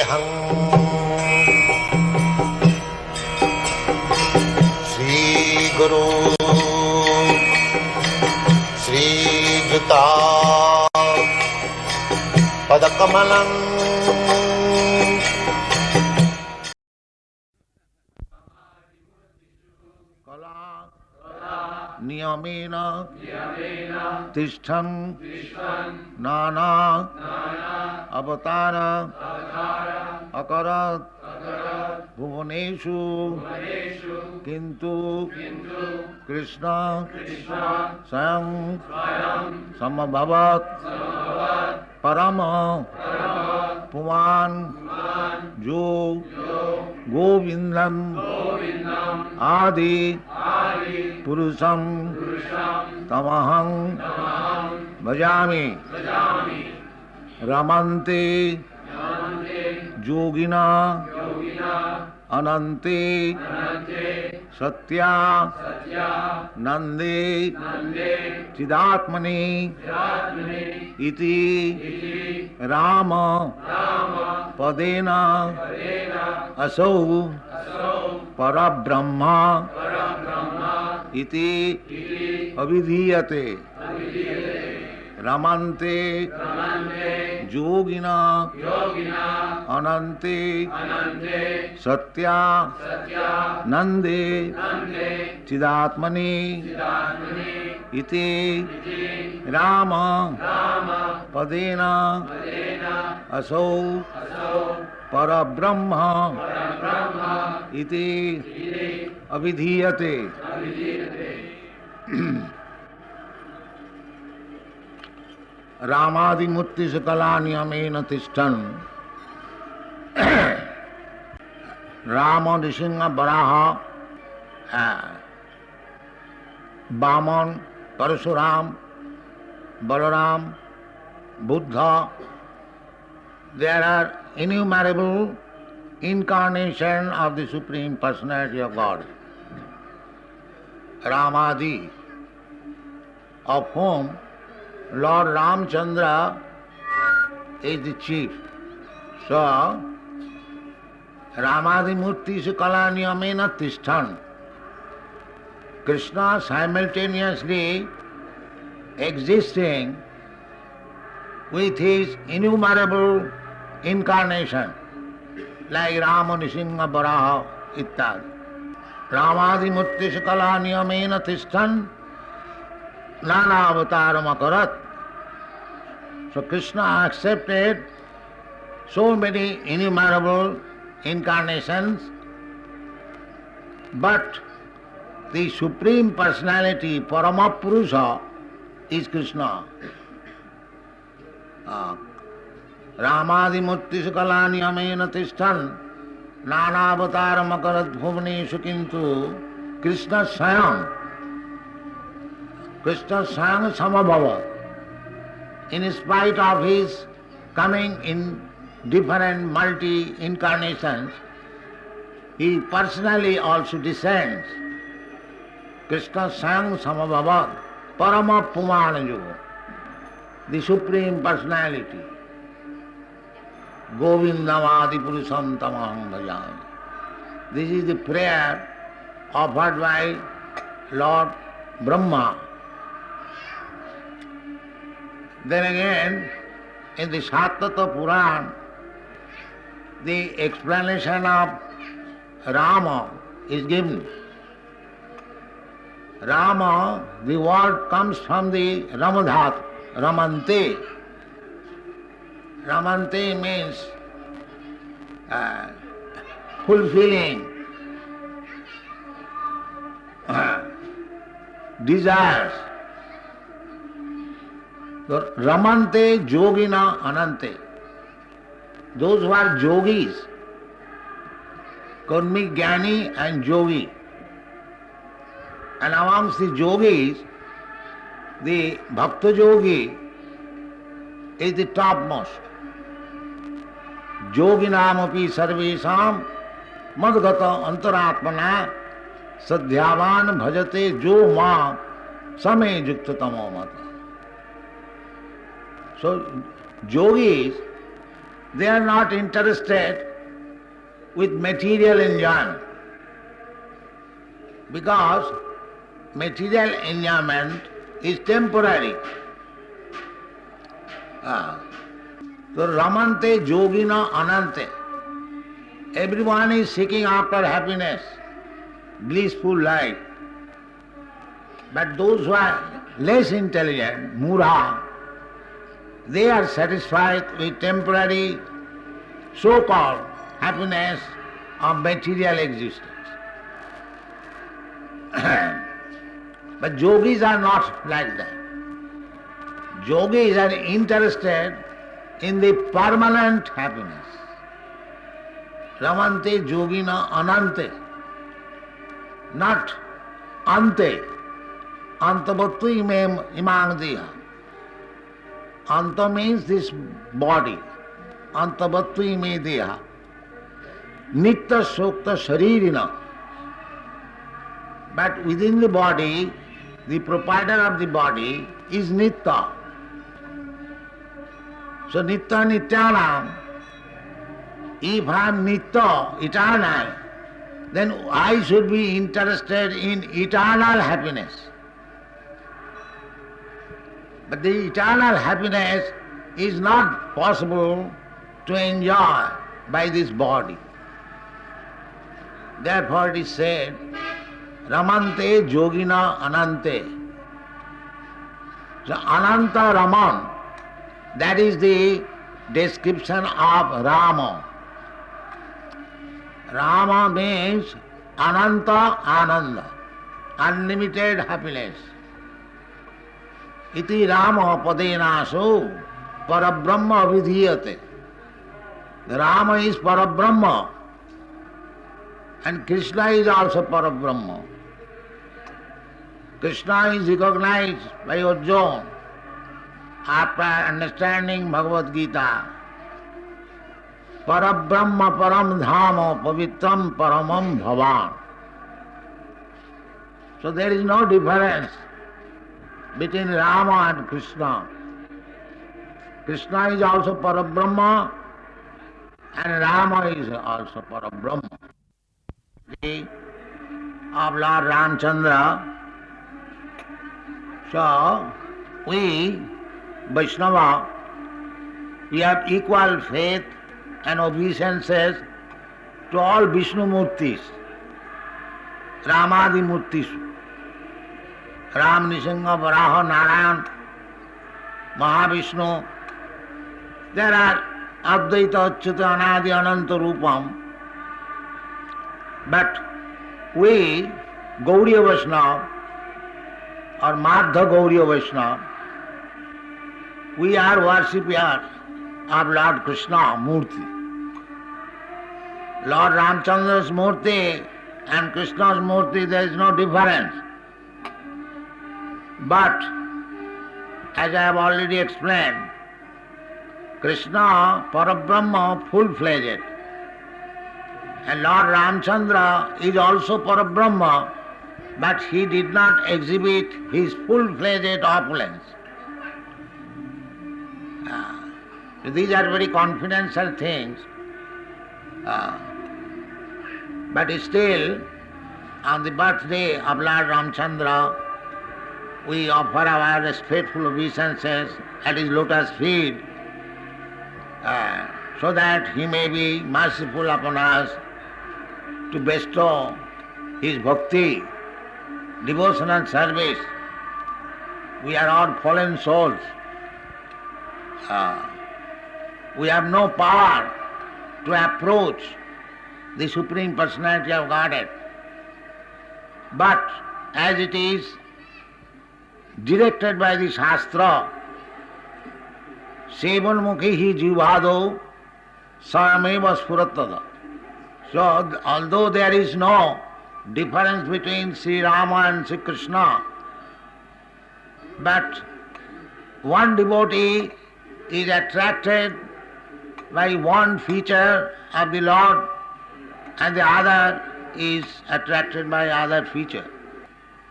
वन्देऽहं श्रीगुरु श्रीयुता पदकमलं कला नियमेन तिष्ठन् नाना अवतार अकरत् भुवनेषु किन्तु कृष्ण स्वयं समभवत् परम पुमान् जो गोविंदम आदि पुरुषं तमहं भजामि। रमन्ते योगिना अनन्ते सत्या नंदे चिदात्मनि इति राम पदेन असौ परब्रह्म इति अभिधीयते। रमन्ते योगिना अनन्ते सत्या नंदे चिदात्मनि इति राम पदेन असौ परब्रह्म इति अभिधीयते। रामादिमूर्ति सकला नियमेन तिष्ठन् Ram Narasimha Varaha Vaman Parshuram Balram Buddha, there are innumerable incarnations of the Supreme Personality of God. Ramadi, of whom Lord Ramchandra is the chief. So, Ramadi Murti Sukala Niyamena Tishthan. Krishna simultaneously existing with his innumerable incarnation, like Rama, Nrsimha, Varaha, ityadi. Ramadi Murti Sukala Niyamena Tishthan Nana Avataram Akarat. So Krishna accepted so many innumerable incarnations, but the Supreme Personality, Paramapurusha, is Krishna. Ramadi Murti Sukala Niyamena Tishthan Nana Avataram Akarat Bhuvaneshu Kintu Krishna Swayam Samabhava. In spite of his coming in different multi-incarnations, he personally also descends. Krishna Swayam Samabhava Parama Pumanayu, the Supreme Personality. Govindamadi Purusham Tamaham Bhajami. This is the prayer offered by Lord Brahma. Then again, in the Sattata Puran, the explanation of Rama is given. Rama, the word comes from the Ramadhat, Ramante. Ramante means fulfilling desires. So, Ramante Yogina Anante. Those who are yogis, Karmi, Jnani and Yogi. And amongst the yogis, the Bhakta Yogi is the topmost. Yoginam api sarvesham madgata antaratmana sadhyavan bhajate jo ma same yuktatamo mata. So, yogis, they are not interested with material enjoyment. Because material enjoyment is temporary. So Ramante Yogina Anante. Everyone is seeking after happiness, blissful life. But those who are less intelligent, Mura, they are satisfied with temporary so-called happiness of material existence. But yogis are not like that. Yogis are interested in the permanent happiness. Ramante yogina anante, not ante. Antavattu imang diha. Anta means this body. Antavattu ime diha. Nitta sokta sharirina. But within the body, the proprietor of the body is Nitta. So Nitta Nityanam, if I am Nitta, eternal, then I should be interested in eternal happiness. But the eternal happiness is not possible to enjoy by this body. Therefore it is said, Ramante Yogina Anante. So Ananta Raman, that is the description of Rama. Rama means Ananta Ananda, unlimited happiness. Iti Rama Padenaso Parabrahma Vidhiyate. Rama is Parabrahma and Krishna is also Parabrahma. Krishna is recognized by Arjuna after understanding Bhagavad Gita. Parabrahma param dhama pavitram paramam bhavan. So there is no difference between Rama and Krishna. Krishna is also Parabrahma and Rama is also Parabrahma. Of Lord Ramchandra. So, we, Vaishnava, we have equal faith and obeisances to all Vishnu Murtis, Ramadi Murtis, Ram, Nisingha, Varaha, Narayan, Mahavishnu. There are Advaita, Achyuta, Anadi, Ananta Rupam. But we, Gauriya Vaishnava, or Madhya Gauriya Vaishnava, we are worshippers of Lord Krishna Murti. Lord Ramchandra's Murti and Krishna's Murti, there is no difference. But, as I have already explained, Krishna, Parabrahma, full-fledged. And Lord Ramchandra is also Parabrahma, but he did not exhibit his full-fledged opulence. So these are very confidential things. But still, on the birthday of Lord Ramchandra, we offer our respectful obeisances at his lotus feet, so that he may be merciful upon us to bestow his bhakti, devotional service. We are all fallen souls. We have no power to approach the Supreme Personality of Godhead. But as it is directed by the Shastra, Sevanmukhi jivado sameva spuratada. So, although there is no difference between Sri Rama and Sri Krishna, but one devotee is attracted by one feature of the Lord and the other is attracted by other feature.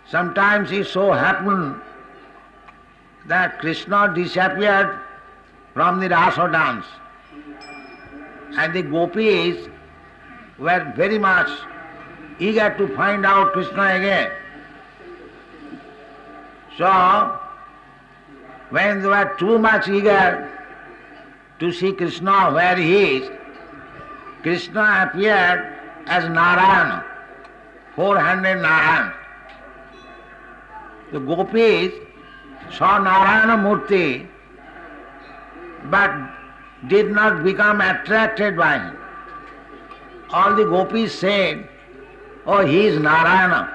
Sometimes it so happened that Krishna disappeared from the Rasa dance And the gopis were very much eager to find out Krishna again. So, when they were too much eager to see Krishna where he is, Krishna appeared as Narayana, four-handed Narayana. The gopis saw Narayana Murti but did not become attracted by him. All the gopis said, "Oh, he is Narayana.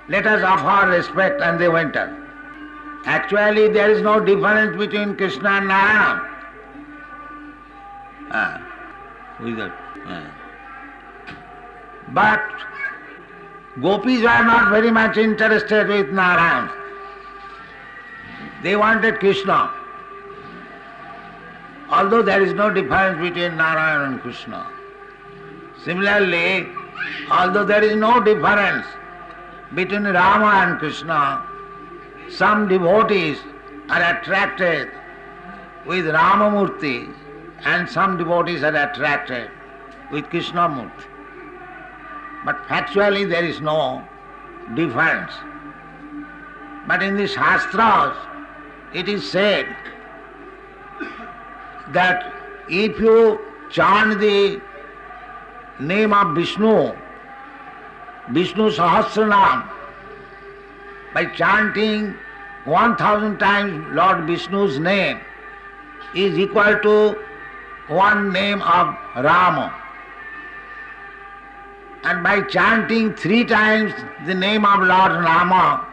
Let us offer respect," and they went up. Actually, there is no difference between Krishna and Narayana. But gopis were not very much interested with Narayana. They wanted Krishna. Although there is no difference between Narayana and Krishna. Similarly, although there is no difference between Rama and Krishna, some devotees are attracted with Rama Murti and some devotees are attracted with Krishna Murti. But factually there is no difference. But in the Shastras it is said that if you chant the name of Vishnu, Vishnu Sahasranam, by chanting 1000 times Lord Vishnu's name is equal to one name of Rama. And by chanting 3 times the name of Lord Rama,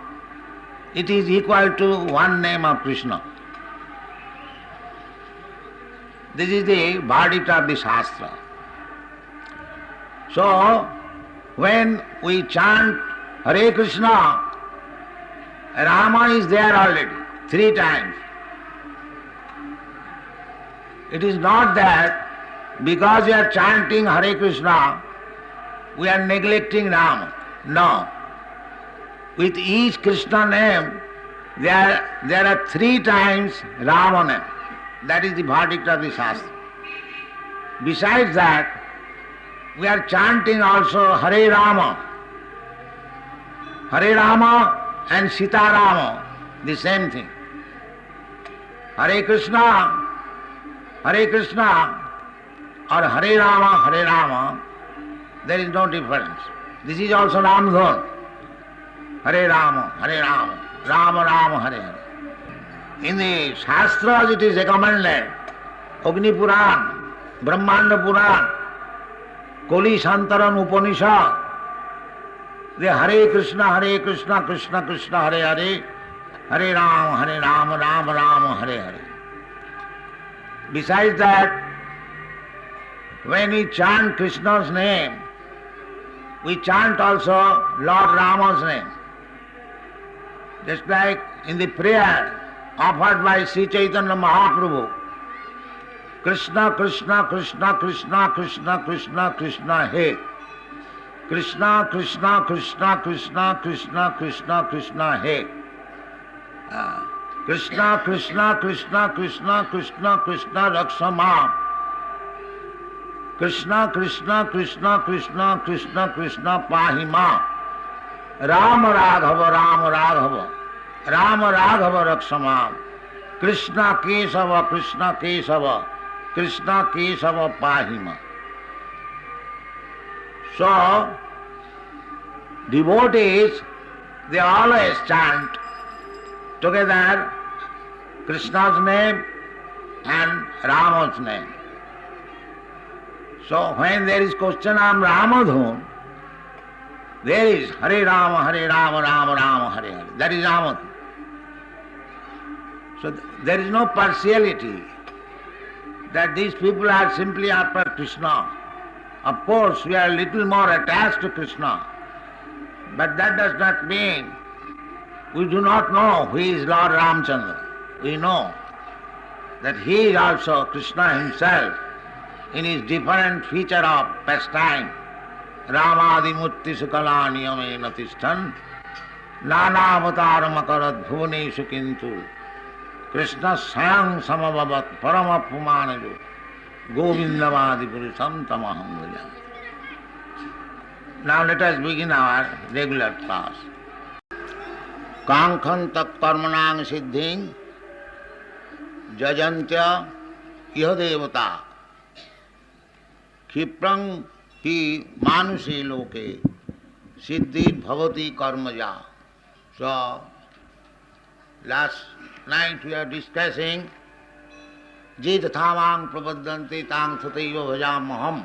it is equal to one name of Krishna. This is the verdict of the Shastra. So, when we chant Hare Krishna, Rama is there already 3 times. It is not that because we are chanting Hare Krishna, we are neglecting Rama. No. With each Krishna name, there are 3 times Rama name. That is the verdict of the Shastra. Besides that, we are chanting also Hare Rama. Hare Rama and Sita Rama, the same thing. Hare Krishna or Hare Rama, there is no difference. This is also Ramdhan. Hare Rama, Rama Rama, Hare Hare. In the Shastras it is recommended, Agni Puran, Brahmanda Puran, Koli Santaran Upanishad, the Hare Krishna, Krishna Krishna, Hare Hare, Hare Rama, Rama Rama, Hare Hare. Besides that, when we chant Krishna's name, we chant also Lord Rama's name. Just like in the prayer offered by Sri Chaitanya Mahaprabhu, Krishna, Krishna, Krishna, Krishna, Krishna, Krishna, Krishna, He. Krishna, Krishna, Krishna, Krishna, Krishna, Krishna, Krishna, He. Krishna, Krishna, Krishna, Krishna, Krishna, Krishna, Rakshama. Krishna, Krishna, Krishna, Krishna, Krishna, Krishna, Pahima. Rama Raghava, Rama Raghava. Rama Raghava Rakshama. Krishna Kesava, Krishna Kesava. Krishna Kesava Pahima. So, devotees, they always chant together Krishna's name and Rama's name. So, when there is question of Ramadhan, there is Hare Rama, Rama Rama, Hare Hare. That is Ramadhan. So, there is no partiality that these people are simply after Krishna. Of course, we are a little more attached to Krishna, but that does not mean we do not know who is Lord Ramchandra. We know that he is also Krishna himself in his different feature of pastime. Ramadimutti sukalani amena tishtan nana avataram akarat bhuvaneshu kintu Krishna sayang samabhavat paramapumanajo Govindamadi Purusham Tamaham Bhajami. Now let us begin our regular class. Kankhantak karmanang siddhing jajantya iha devata khiprang hi manusi loke siddhir bhavati karmaja. So, last night we are discussing Jitathamang prapaddanti tang sataiva bhajamaham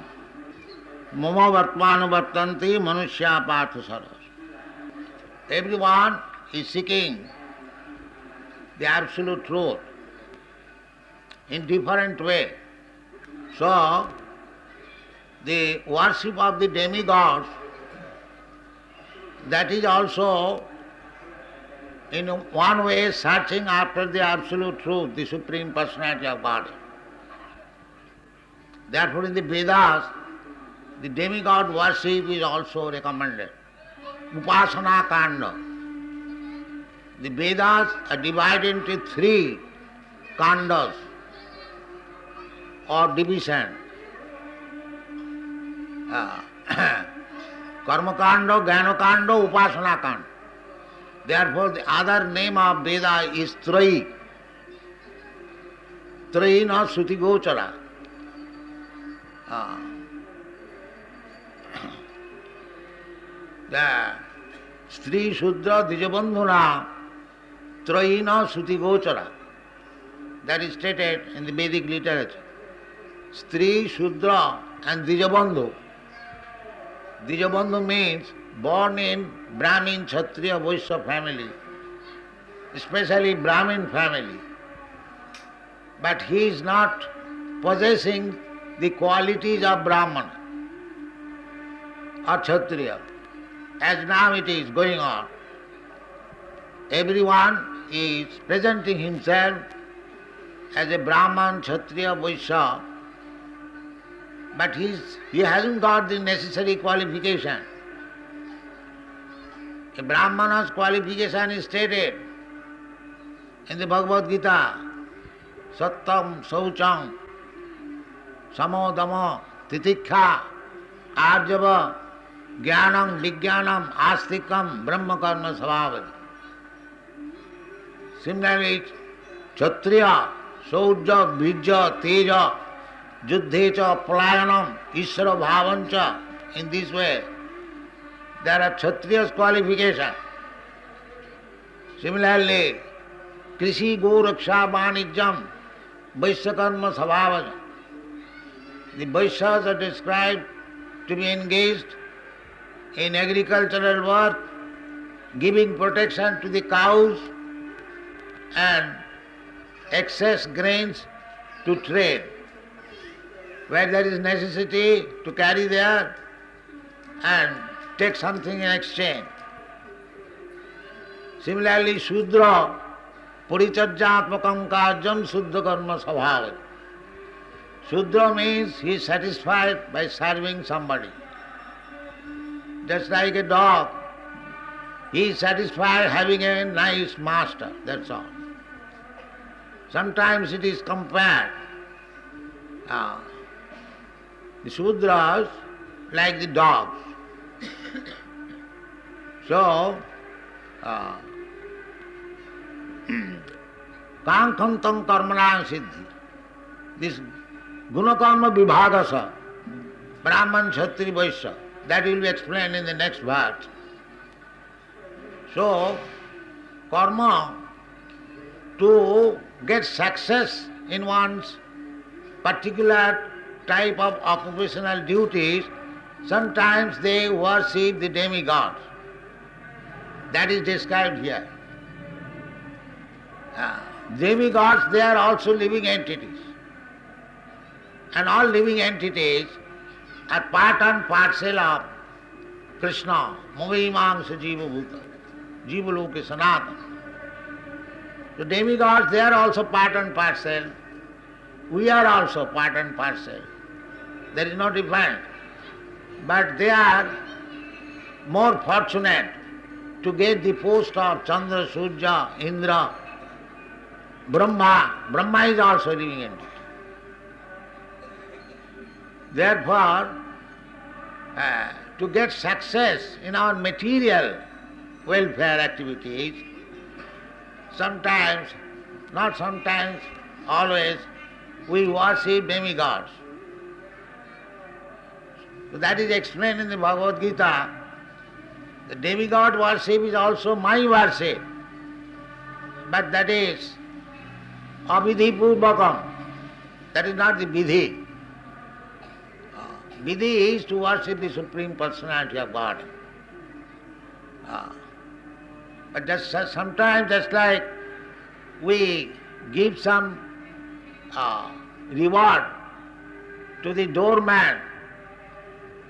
mama vartmanu vartanti manushya partha saras. Everyone is seeking the absolute truth in different way. So, the worship of the demigods, that is also in one way searching after the absolute truth, the Supreme Personality of God. Therefore in the Vedas, the demigod worship is also recommended. Upasana Kanda. The Vedas are divided into 3 kandas or division. Karma Kanda, Jnana Kanda, Upasana Kanda. Therefore the other name of Veda is Trayi. Trayi na Suti Gochara. The Stri Shudra Dijabandhuna Trayi na Suti Gochara. That is stated in the Vedic literature. Stri, Shudra and Dijabandhu. Dijabandhu means born in Brahmin, Kshatriya, Vaishya family, especially Brahmin family. But he is not possessing the qualities of Brahman or Kshatriya, as now it is going on. Everyone is presenting himself as a Brahman, Kshatriya, Vaishya, but he hasn't got the necessary qualification. A Brahmana's qualification is stated in the Bhagavad Gita. Sattam, Saucham, Samodama, Titikha, Arjava, Jnanam, Vijnanam, Astikam, Brahmakarma Savavati. Similarly, Kshatriya, Sauja, Vijja, Teja, Juddhecha, Palayanam, Ishvara Bhavancha. In this way, there are Kshatriya's qualification. Similarly, Krishi Go Raksha Vanijjam, Vaishya Karma Savavaja. The Vaishyas are described to be engaged in agricultural work, giving protection to the cows and excess grains to trade, where there is necessity to carry there and take something in exchange. Similarly, Shudra, Parichajyatmakam Kajam Suddha Karma Sabhava. Shudra means he is satisfied by serving somebody. Just like a dog, he is satisfied having a nice master, that's all. Sometimes it is compared. The Shudras like the dogs. So, Kankhantam karmanam siddhi. This gunakarma vibhagasa, Brahman, Kshatriya, Vaishya, that will be explained in the next verse. So, karma, to get success in one's particular type of occupational duties, sometimes they worship the demigods. That is described here. Demigods, they are also living entities. And all living entities are part and parcel of Krishna, Mavimamsa Jiva Bhuta, Jiva Loke Sanatana. The demigods, they are also part and parcel. We are also part and parcel. There is no difference. But they are more fortunate to get the post of Chandra, Surya, Indra, Brahma. Brahma is also living entity. Therefore, to get success in our material welfare activities, sometimes, not sometimes, always, we worship demigods. So that is explained in the Bhagavad Gita. The demigod worship is also my worship, but that is avidhi purvakam. That is not the vidhi. Vidhi is to worship the Supreme Personality of God. But just sometimes, just like we give some reward to the doorman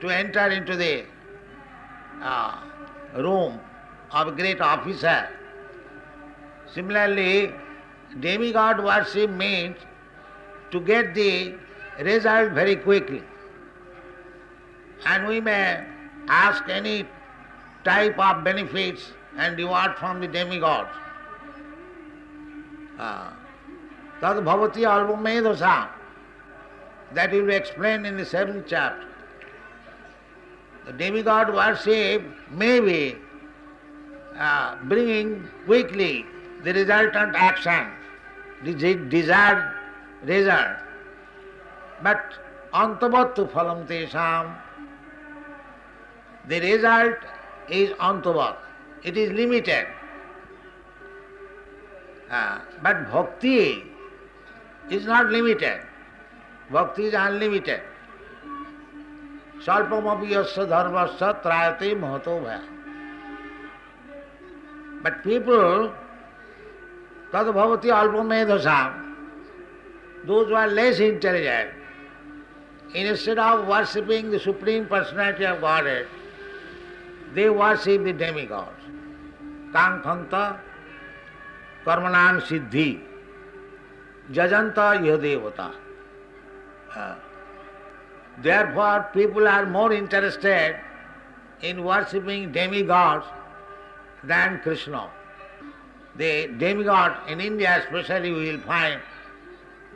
to enter into the room of a great officer. Similarly, demigod worship means to get the result very quickly. And we may ask any type of benefits and reward from the demigods. Tad bhavati alvamedasa. That will be explained in the 7th chapter. The demigod worship may be bringing quickly the resultant action, the desired result. But antavattu phalam tesam, the result is antavat. It is limited. But bhakti is not limited. Bhakti is unlimited. Salpamapi yasya dharmasya trayate mahato bhaya. But people, tad bhavati alpamedhasam, those who are less intelligent, instead of worshipping the Supreme Personality of Godhead, they worship the demigods. Kankhanta karmanam siddhi jajanta yadevata. Therefore, people are more interested in worshipping demigods than Krishna. The demigod in India especially we will find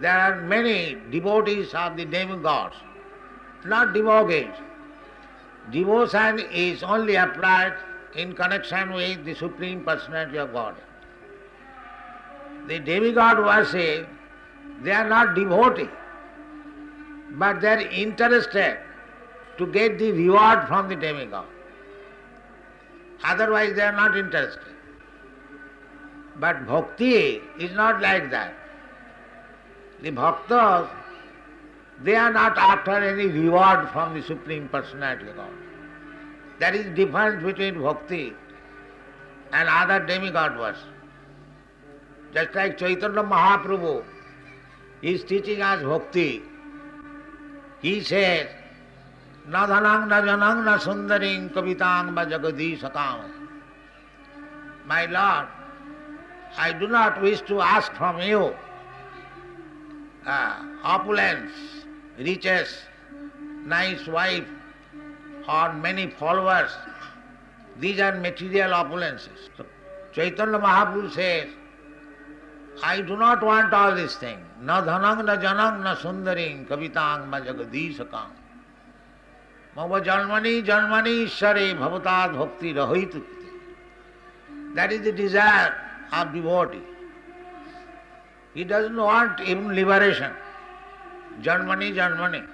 there are many devotees of the demigods, not devotees. Devotion is only applied in connection with the Supreme Personality of God. The demigod worship, they are not devotees, but they are interested to get the reward from the demigod. Otherwise they are not interested. But bhakti is not like that. The bhaktas, they are not after any reward from the Supreme Personality of God. That is the difference between bhakti and other demigod worship. Just like Chaitanya Mahaprabhu is teaching us bhakti. He says, na dhanang na janang na sundaring kavitang va jagadishakam. My Lord, I do not wish to ask from you opulence, riches, nice wife, or many followers. These are material opulences. So Chaitanya Mahaprabhu says, I do not want all these things. Na dhanang na janang na sundaring kavitang ma jagadishakam. Mava janmani janmani ishare bhavatad bhakti rahitu. That is the desire of devotee. He doesn't want even liberation. Janmani janmani.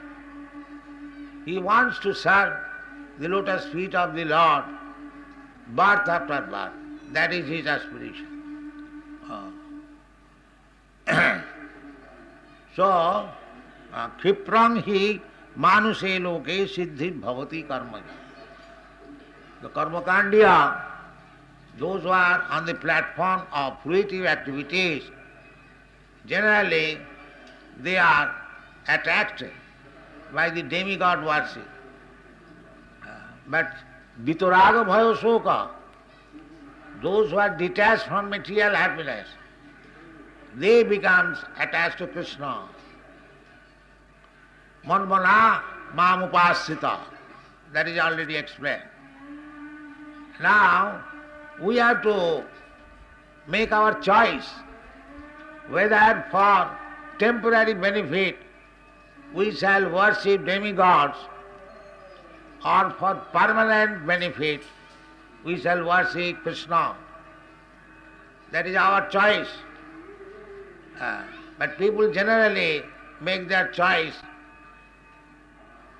He wants to serve the lotus feet of the Lord, birth after birth. That is his aspiration. So, Khiprang hi manuse loke siddhit bhavati karma. The karmakandiya, those who are on the platform of fruitive activities, generally they are attracted by the demigod worship. But vitaraga bhayo soka, those who are detached from material happiness, they become attached to Krishna. Manmana mamupasita, that is already explained. Now, we have to make our choice whether for temporary benefit we shall worship demigods, or for permanent benefit, we shall worship Krishna. That is our choice. But people generally make their choice.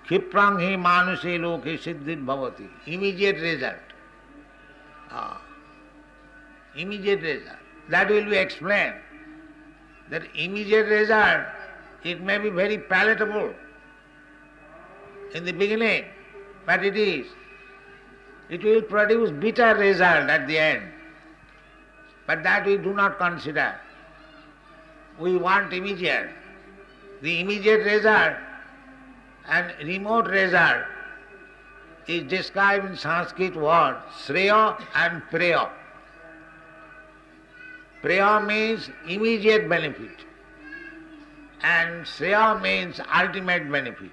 Khiprang hi manuse loke siddhir bhavati. Immediate result. Immediate result. That will be explained. That immediate result, it may be very palatable in the beginning, but it is. It will produce bitter result at the end. But that we do not consider. We want immediate. The immediate result and remote result is described in Sanskrit word Shreya and Preya. Preya means immediate benefit and Shreya means ultimate benefit.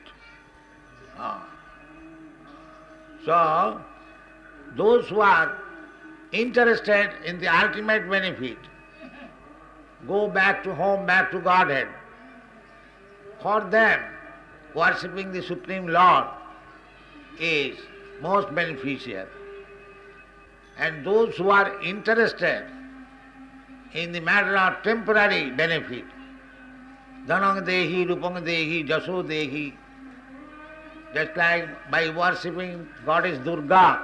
So, those who are interested in the ultimate benefit go back to home, back to Godhead. For them, worshipping the Supreme Lord is most beneficial. And those who are interested in the matter of temporary benefit, dhanang dehi, rupang dehi, jaso dehi, just like by worshipping Goddess Durga,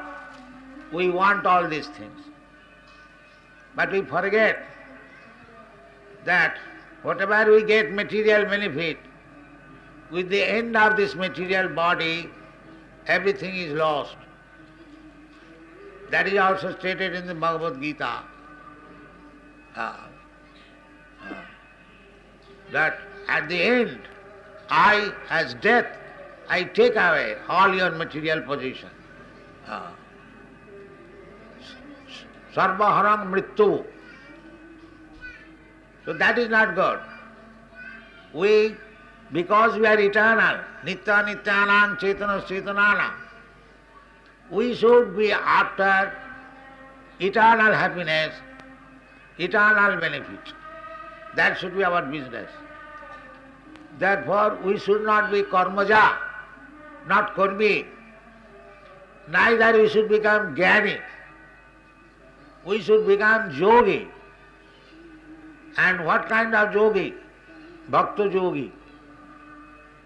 we want all these things. But we forget that whatever we get material benefit, with the end of this material body, everything is lost. That is also stated in the Bhagavad Gita. That at the end, I, as death, I take away all your material possession. Sarvaharang mrityu. So that is not good. Because we are eternal, nitya nityanam chetana chetananam, we should be after eternal happiness, eternal benefit. That should be our business. Therefore, we should not be karmaja, not karmi. Neither we should become jnani. We should become yogi. And what kind of yogi? Bhakta yogi.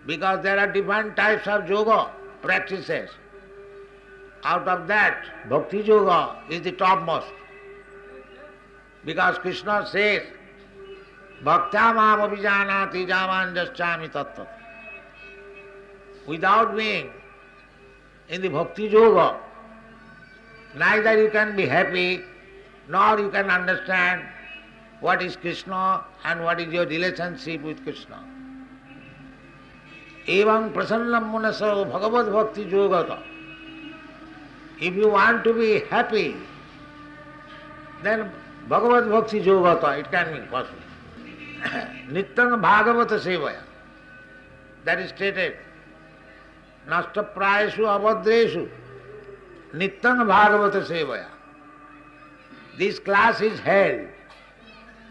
Because there are different types of yoga practices. Out of that, bhakti yoga is the topmost. Because Krishna says, Bhaktya mam abhijanati jaman jaschami tattva. Without being in the bhakti yoga, neither you can be happy, nor you can understand what is Krishna and what is your relationship with Krishna. Evam prasannam munaso bhagavad bhakti yogata. If you want to be happy, then bhagavad bhakti yogata, it can be possible. Nityam bhagavata sevaya. That is stated. Nasta prayashu abhadreshu. Nityam bhagavata sevaya. This class is held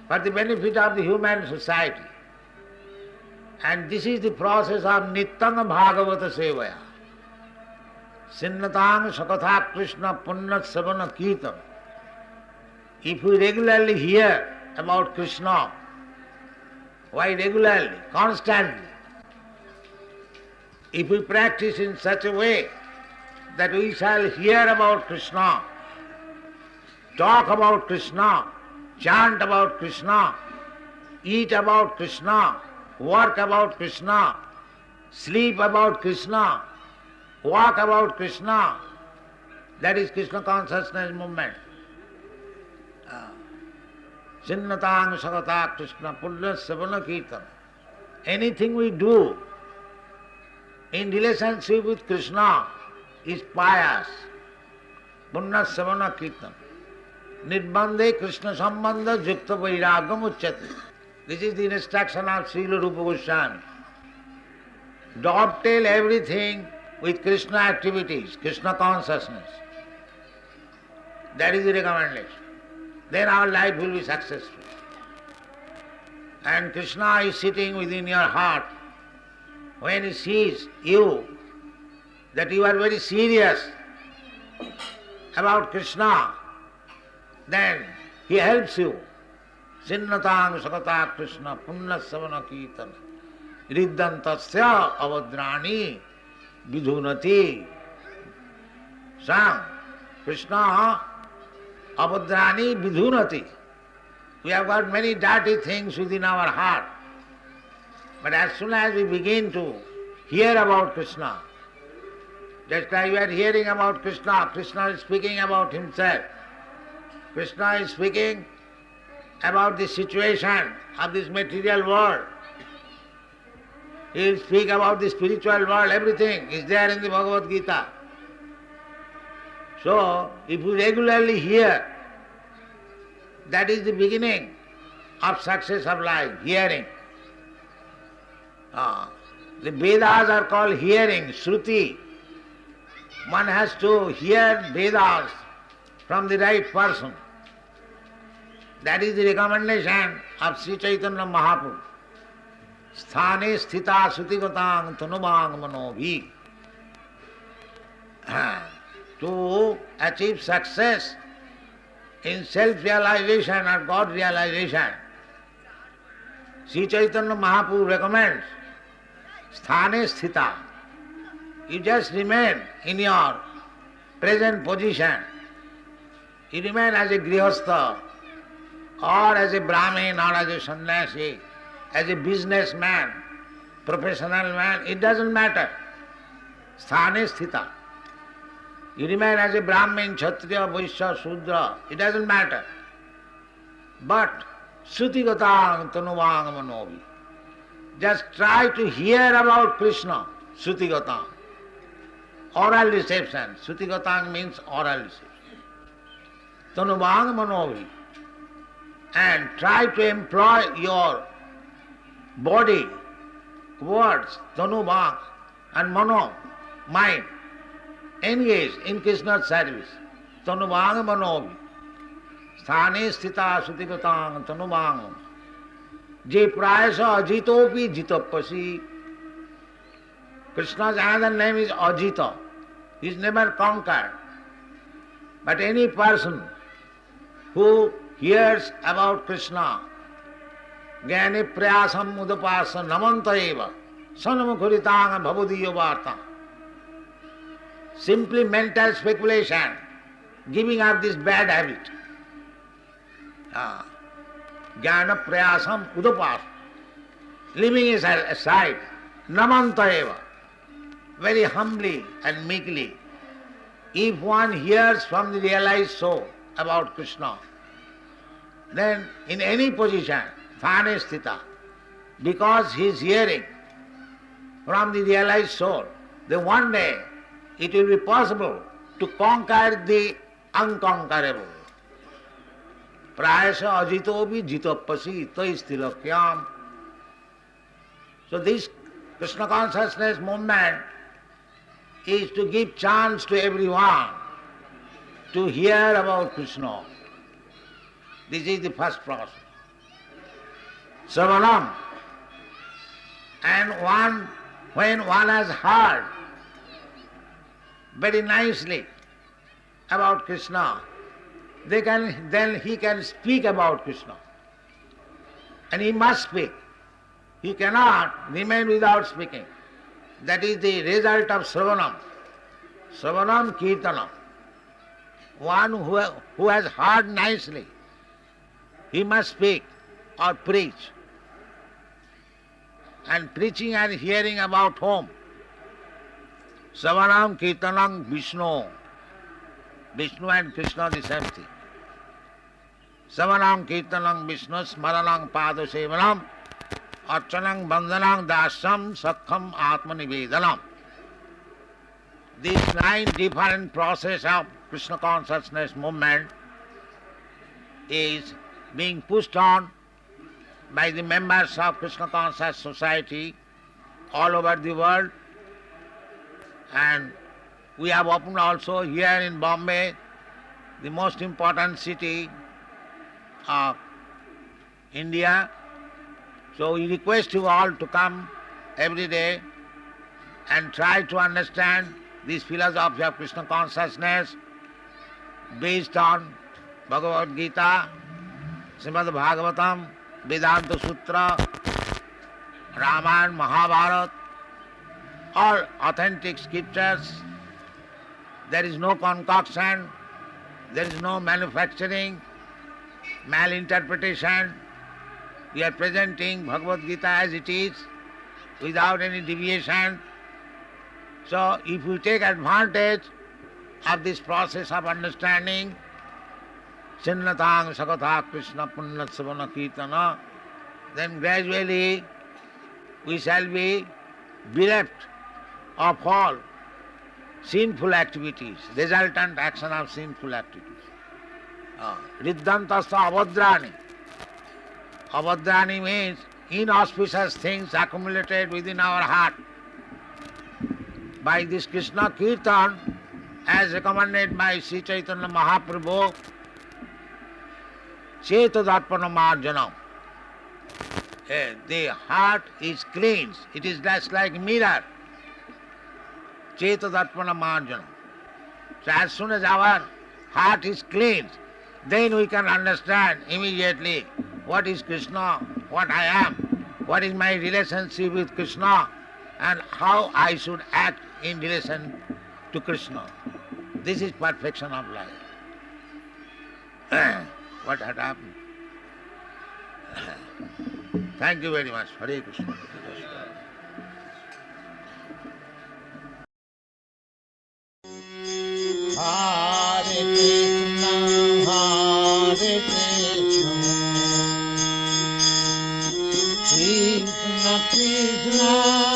for the benefit of the human society. And this is the process of Nityam Bhagavata Sevaya. Sinnatang Sakatha Krishna Punna Savana Kirtan. If we regularly hear about Krishna, why regularly, constantly? If we practice in such a way that we shall hear about Krishna, talk about Krishna, chant about Krishna, eat about Krishna, work about Krishna, sleep about Krishna, walk about Krishna, that is Krishna consciousness movement. Sinnatang Sagata Krishna Punya Savana Kirtan. Anything we do in relationship with Krishna is pious. Punya Savana Kirtan. Nirbandhe Krishna Sambandha Jukta Vairagam Uchyate. This is the instruction of Srila Rupa Goswami. Dovetail everything with Krishna activities, Krishna consciousness. That is the recommendation. Then our life will be successful. And Krishna is sitting within your heart. when he sees you, that you are very serious about Krishna, then he helps you. Sinnatang sakata Krishna punna savana kirtana riddantasya avadrani vidhunati. Sang Krishna avadrani vidhunati. We have got many dirty things within our heart. But as soon as we begin to hear about Krishna, just like we are hearing about Krishna, Krishna is speaking about himself. Krishna is speaking about the situation of this material world. He will speak about the spiritual world, everything is there in the Bhagavad Gita. So, if you regularly hear, that is the beginning of success of life, hearing. The Vedas are called hearing, Shruti. One has to hear Vedas from the right person. That is the recommendation of Sri Chaitanya Mahaprabhu. Sthane sthita sutigatang tanubang manobhi. To achieve success in self-realization or God-realization, Sri Chaitanya Mahaprabhu recommends sthane sthita. You just remain in your present position. You remain as a grihastha, or as a Brahmin, or as a sannyasi, as a businessman, professional man, it doesn't matter. Sthane sthita. You remain as a Brahmin, Kshatriya, Vaishya, Shudra, it doesn't matter. But Sutigatang Tanuvang Manovi. Just try to hear about Krishna, Sutigatang. Oral reception. Sutigatang means oral reception. Tanuvang Manovi. And try to employ your body, words, Tanuvang and Mano, mind. Engage in Krishna's service. Tanuvang Manovi. Sthane sthita sutigatang tanuvang. Je prayasa ajitopi jitapasi. Krishna's another name is Ajita. He is never conquered. But any person who hears about Krishna, Jnani prayasam udapasa namanta eva sanamukhuritanga bhavadiya varta. Simply mental speculation, giving up this bad habit. Jnana prayasam udapasa. Leaving it aside, namanta eva. Very humbly and meekly. If one hears from the realized soul about Krishna, then in any position, thane sthita, because he is hearing from the realized soul, then one day it will be possible to conquer the unconquerable. Prayasa ajitobi jitapasi taistilakyam. So this Krishna consciousness movement is to give chance to everyone to hear about Krishna. This is the first process. Savanam. And when one has heard very nicely about Krishna, then he can speak about Krishna. And he must speak. He cannot remain without speaking. That is the result of Sravanam. Sravanam Kirtanam. One who has heard nicely, he must speak or preach. And preaching and hearing about whom? Sravanam Kirtanam Vishnu. Vishnu and Krishna the same thing. Sravanam Kirtanam Vishnu Smaranam Pada Sevanam Archanam Bandhanam Dasam Sakham Atmanivedanam. These 9 different process of Krishna consciousness movement is being pushed on by the members of Krishna Conscious Society all over the world. And we have opened also here in Bombay, the most important city of India. So we request you all to come every day and try to understand this philosophy of Krishna consciousness based on Bhagavad Gita, Srimad Bhagavatam, Vedanta Sutra, Ramayana, Mahabharata, all authentic scriptures. There is no concoction, there is no manufacturing, malinterpretation. We are presenting Bhagavad Gita as it is, without any deviation. So if we take advantage of this process of understanding, Chinnatang Sakatha Krishna Punnatsavana Kirtana, then gradually we shall be bereft of all sinful activities, resultant action of sinful activities. Riddhantasta avadrani. Avadrani means inauspicious things accumulated within our heart. By this Krishna Kirtan, as recommended by Sri Chaitanya Mahaprabhu, Chetadarpana Marjanam. The heart is cleansed. It is just like mirror. Chetadarpana Marjanam. So as soon as our heart is cleansed, then we can understand immediately what is Krishna, what I am, what is my relationship with Krishna, and how I should act in relation to Krishna. This is perfection of life. What had happened? Thank you very much. Hare Krishna. Hare Krishna, Hare Krishna, Krishna Krishna.